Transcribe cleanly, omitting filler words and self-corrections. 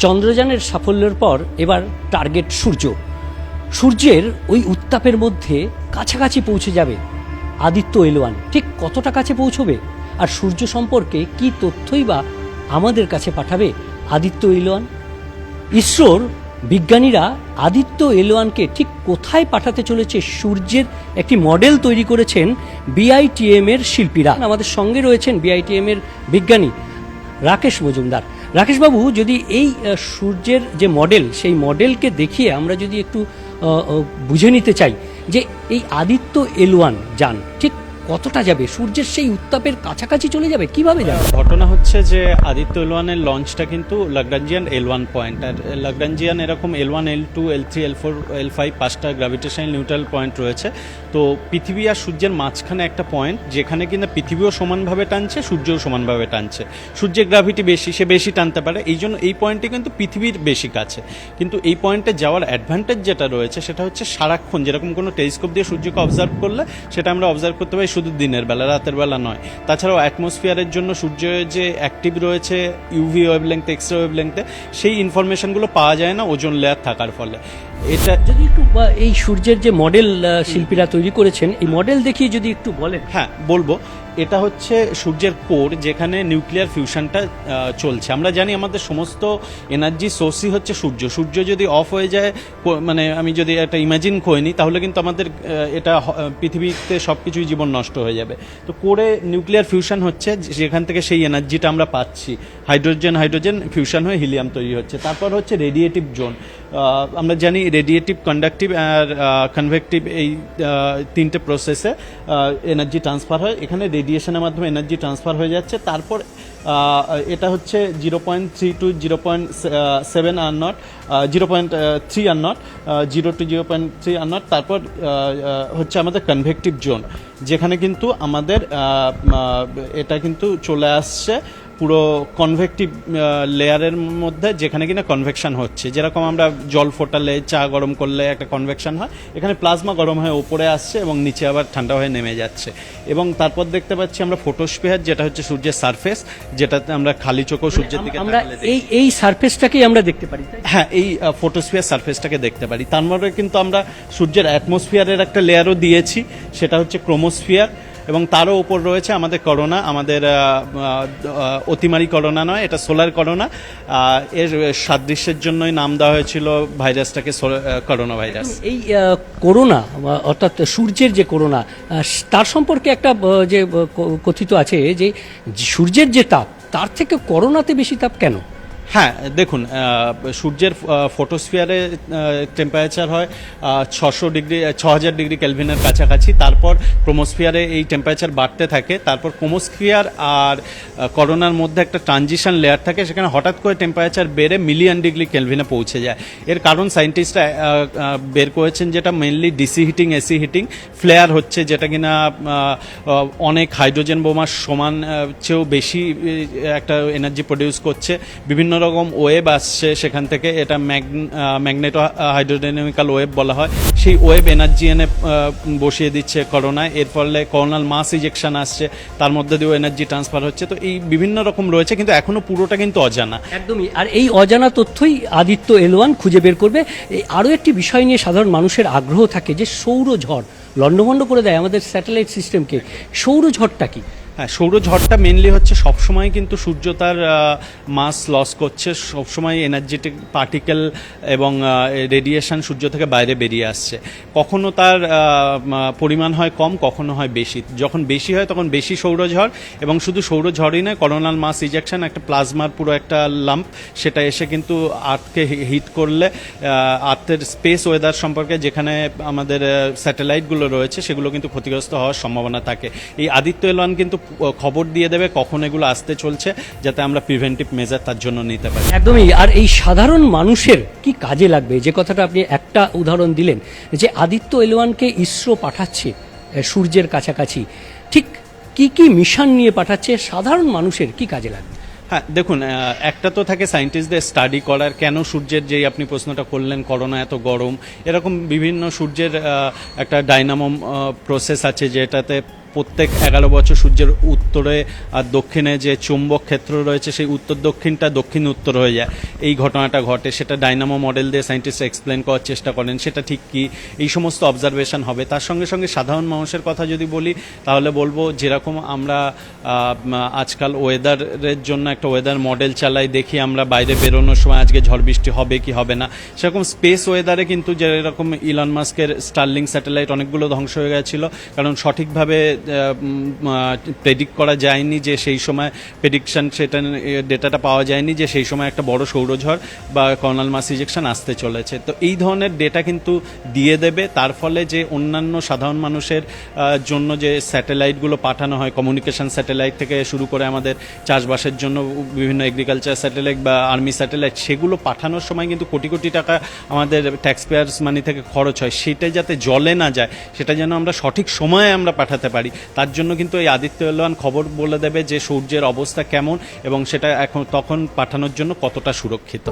চন্দ্রযানের সাফল্যের পর এবার টার্গেট সূর্য। সূর্যের ওই উত্তাপের মধ্যে কাছাকাছি পৌঁছে যাবে আদিত্য এল1। ঠিক কতটা কাছে পৌঁছবে, আর সূর্য সম্পর্কে কি তথ্যই বা আমাদের কাছে পাঠাবে আদিত্য এল1? ইসরোর বিজ্ঞানীরা আদিত্য এল1কে ঠিক কোথায় পাঠাতে চলেছে সূর্যের একটি মডেল তৈরি করেছেন বিআইটিএম এর শিল্পীরা। আমাদের সঙ্গে রয়েছেন বিআইটিএম এর বিজ্ঞানী রাকেশ মজুমদার। রাকেশবাবু, যদি এই সূর্যের যে মডেল, সেই মডেলকে দেখিয়ে আমরা যদি একটু বুঝে নিতে চাই যে এই আদিত্য এল1 যান ঠিক কতটা যাবে, সূর্যের সেই উত্তাপের কাছাকাছি চলে যাবে, কিভাবে যাবে? ঘটনা হচ্ছে যে আদিত্য এল1 এর লঞ্চটা কিন্তু ল্যাগ্রাঞ্জিয়ান এল1 পয়েন্ট, আর ল্যাগ্রাঞ্জিয়ান এরকম এল1, এল2, এল3, এল4, এল5 পাঁচটা গ্র্যাভিটেশনাল নিউট্রাল পয়েন্ট রয়েছে। তো পৃথিবী আর সূর্যের মাঝখানে একটা পয়েন্ট, যেখানে কিনা পৃথিবীও সমানভাবে টানছে, সূর্যও সমানভাবে টানছে। সূর্যের গ্র্যাভিটি বেশি, সে বেশি টানতে পারে, এই জন্য এই পয়েন্টটি কিন্তু পৃথিবীর বেশি কাছে। কিন্তু এই পয়েন্টে যাওয়ার অ্যাডভান্টেজ যেটা রয়েছে সেটা হচ্ছে সারাক্ষণ, যেরকম কোনো টেলিস্কোপ দিয়ে সূর্যকে অবজার্ভ করলে সেটা আমরা অবজার্ভ করতে পারি শুধু দিনের বেলা, রাতের বেলা নয়। তাছাড়াও অ্যাটমসফিয়ারের জন্য সূর্য যে অ্যাক্টিভ রয়েছে ইউভি ওয়েভলেংথে, এক্সরে ওয়েভলেংথে, সেই ইনফরমেশনগুলো পাওয়া যায় না ওজোন লেয়ার থাকার ফলে। এটা যদি একটু এই সূর্যের যে মডেল শিল্পীরা তৈরি করেছেন, এই মডেল দেখিয়ে যদি একটু বলেন। হ্যাঁ, বলবো। এটা হচ্ছে সূর্যের কোর, যেখানে নিউক্লিয়ার ফিউশনটা চলছে। আমরা জানি আমাদের সমস্ত এনার্জি সোর্সই হচ্ছে সূর্য। সূর্য যদি অফ হয়ে যায়, মানে আমি যদি একটা ইমাজিন করে নিই, তাহলে কিন্তু আমাদের এটা পৃথিবীতে সব কিছুই জীবন নষ্ট হয়ে যাবে। তো কোরে নিউক্লিয়ার ফিউশন হচ্ছে, যেখান থেকে সেই এনার্জিটা আমরা পাচ্ছি। হাইড্রোজেন ফিউশন হয়ে হিলিয়াম তৈরি হচ্ছে। তারপর হচ্ছে রেডিয়েটিভ জোন। আমরা জানি রেডিয়েটিভ, কন্ডাকটিভ আর কনভেকটিভ, এই তিনটে প্রসেসে এনার্জি ট্রান্সফার হয়। এখানে রেডিয়েশনের মাধ্যমে এনার্জি ট্রান্সফার হয়ে যাচ্ছে। তারপর এটা হচ্ছে 0.3 টু 0.7 আর নট, 0.3 আর নট, 0 টু 0.3 আর নট। তারপর হচ্ছে আমাদের কনভেকটিভ জোন, যেখানে কিন্তু আমাদের এটা কিন্তু চলে আসছে পুরো কনভেকটিভ লেয়ারের মধ্যে, যেখানে কিনা কনভেকশন হচ্ছে। যেরকম আমরা জল ফোটালে, চা গরম করলে একটা কনভেকশন হয়, এখানে প্লাজমা গরম হয়ে উপরে আসছে এবং নিচে আবার ঠান্ডা হয়ে নেমে যাচ্ছে। এবং তারপর দেখতে পাচ্ছি আমরা ফটোস্ফিয়ার, যেটা হচ্ছে সূর্যের সারফেস, যেটাতে আমরা খালি চোখেও সূর্যের দিকে আমরা এই সারফেসটাকেই আমরা দেখতে পারি। হ্যাঁ, এই ফটোস্ফিয়ার সারফেসটাকে দেখতে পারি। তার মধ্যে কিন্তু আমরা সূর্যের অ্যাটমসফিয়ারের একটা লেয়ারও দিয়েছি, সেটা হচ্ছে ক্রোমোস্ফিয়ার। এবং তারও উপর রয়েছে আমাদের করোনা, আমাদের অতিমারি করোনা নয়, এটা সোলার করোনা। এর সাদৃশ্যের জন্যই নাম দেওয়া হয়েছিল ভাইরাসটাকে করোনা ভাইরাস। এই করোনা অর্থাৎ সূর্যের যে করোনা, তার সম্পর্কে একটা যে কথিত আছে যে সূর্যের যে তাপ, তার থেকে করোনাতে বেশি তাপ কেন? হ্যাঁ, দেখুন, সূর্যের ফটোস্ফিয়ারে টেম্পারেচার হয় 6000 ডিগ্রি কেলভিনের কাছাকাছি। তারপর ক্রোমোস্ফিয়ারে এই টেম্পারেচার বাড়তে থাকে। তারপর ক্রোমোস্ফিয়ার আর করোনার মধ্যে একটা ট্রানজিশন লেয়ার থাকে, সেখানে হঠাৎ করে টেম্পারেচার বেড়ে মিলিয়ন ডিগ্রি কেলভিনে পৌঁছে যায়। এর কারণ সায়েন্টিস্টরা বের করেছেন, যেটা mainly DC heating, AC heating, flare হচ্ছে, যেটা কিনা অনেক হাইড্রোজেন বোমার সমান চেয়েও বেশি একটা এনার্জি প্রডিউস করছে। বিভিন্ন রকম ওয়েব আসছে সেখান থেকে, এটা ম্যাগনেটো হাইড্রোডাইনামিক্যাল ওয়েব বলা হয়। সেই ওয়েব এনার্জি এনে বসিয়ে দিচ্ছে করোনায়। এর ফলে করোনাল মাস ইজেকশন আসছে, তার মধ্যে দিয়েও এনার্জি ট্রান্সফার হচ্ছে। তো এই বিভিন্ন রকম রয়েছে, কিন্তু এখনো পুরোটা কিন্তু অজানা। একদমই। আর এই অজানা তথ্যই আদিত্য এল1 খুঁজে বের করবে। আরও একটি বিষয় নিয়ে সাধারণ মানুষের আগ্রহ থাকে, যে সৌরঝড় লণ্ডভণ্ড করে দেয় আমাদের স্যাটেলাইট সিস্টেমকে। সৌরঝড়টা কি? হ্যাঁ, সৌরঝড়টা মেনলি হচ্ছে সবসময় কিন্তু সূর্য তার মাস লস করছে, সবসময় এনার্জেটিক পার্টিকেল এবং রেডিয়েশন সূর্য থেকে বাইরে বেরিয়ে আসছে। কখনো তার পরিমাণ হয় কম, কখনো হয় বেশি। যখন বেশি হয় তখন বেশি সৌরঝড়, এবং শুধু সৌরঝড়ই নয়, করোনাল মাস ইজেকশন, একটা প্লাজমার পুরো একটা লাম্প, সেটা এসে কিন্তু আর্থকে হিট করলে আর্থের স্পেস ওয়েদার সম্পর্কে, যেখানে আমাদের স্যাটেলাইটগুলো রয়েছে, সেগুলো কিন্তু ক্ষতিগ্রস্ত হওয়ার সম্ভাবনা থাকে। এই আদিত্য এল1 কিন্তু খবর দিয়ে দেবে কখন এগুলো আসতে চলছে, যাতে আমরা প্রিভেন্টিভ মেজার তার জন্য নিতে পারি। একদমই। আর এই সাধারণ মানুষের কি কাজে লাগবে, যে কথাটা আপনি একটা উদাহরণ দিলেন, যে আদিত্য এল1কে ইসরো পাঠাচ্ছে সূর্যের কাছাকাছি, ঠিক কি কি মিশন নিয়ে পাঠাচ্ছে, সাধারণ মানুষের কি কাজে লাগবে? হ্যাঁ, দেখুন, একটা তো থাকে সায়েন্টিস্টদের স্টাডি করার, কেন সূর্যের, যেই আপনি প্রশ্নটা করলেন, করোনা এত গরম, এরকম বিভিন্ন সূর্যের একটা ডাইনামো প্রসেস আছে, যেটাতে প্রত্যেক 11 বছর সূর্যের উত্তরে আর দক্ষিণে যে চুম্বক ক্ষেত্র রয়েছে সেই উত্তর দক্ষিণটা দক্ষিণ উত্তর হয়ে যায়, এই ঘটনাটা ঘটে। সেটা ডাইনামো মডেল দিয়ে সায়েন্টিস্ট এক্সপ্লেন করার চেষ্টা করেন, সেটা ঠিক কি, এই সমস্ত অবজারভেশন হবে। তার সঙ্গে সঙ্গে সাধারণ মানুষের কথা যদি বলি তাহলে বলবো যেরকম আমরা আজকাল ওয়েদারের জন্য একটা ওয়েদার মডেল চালাই, দেখি আমরা বাইরে বেরোনোর সময় আজকে ঝড় বৃষ্টি হবে কি হবে না, সেরকম স্পেস ওয়েদারে কিন্তু যেরকম ইলন মাস্কের স্টারলিং স্যাটেলাইট অনেকগুলো ধ্বংস হয়ে গেছিল, কারণ সঠিকভাবে প্রেডিক্ট করা যায়নি যে সেই সময় প্রেডিকশন, সেটা ডেটাটা পাওয়া যায়নি যে সেই সময় একটা বড় সৌরঝড় বা কর্নাল মাস ইজেকশন আসতে চলেছে। তো এই ধরনের ডেটা কিন্তু দিয়ে দেবে, তার ফলে যে অন্যান্য সাধারণ মানুষের জন্য যে স্যাটেলাইটগুলো পাঠানো হয়, কমিউনিকেশন স্যাটেলাইট থেকে শুরু করে আমাদের চাষবাসের জন্য বিভিন্ন এগ্রিকালচার স্যাটেলাইট বা আর্মি স্যাটেলাইট, সেগুলো পাঠানোর সময় কিন্তু কোটি কোটি টাকা আমাদের ট্যাক্স পেয়ার্স মানি থেকে খরচ হয়, সেটা যাতে জলে না যায়, সেটা যেন আমরা সঠিক সময়ে আমরা পাঠাতে পারি, তার জন্য কিন্তু এই আদিত্য এল1 খবর বলে দেবে যে সূর্যের অবস্থা কেমন এবং সেটা এখন তখন পাঠানোর জন্য কতটা সুরক্ষিত।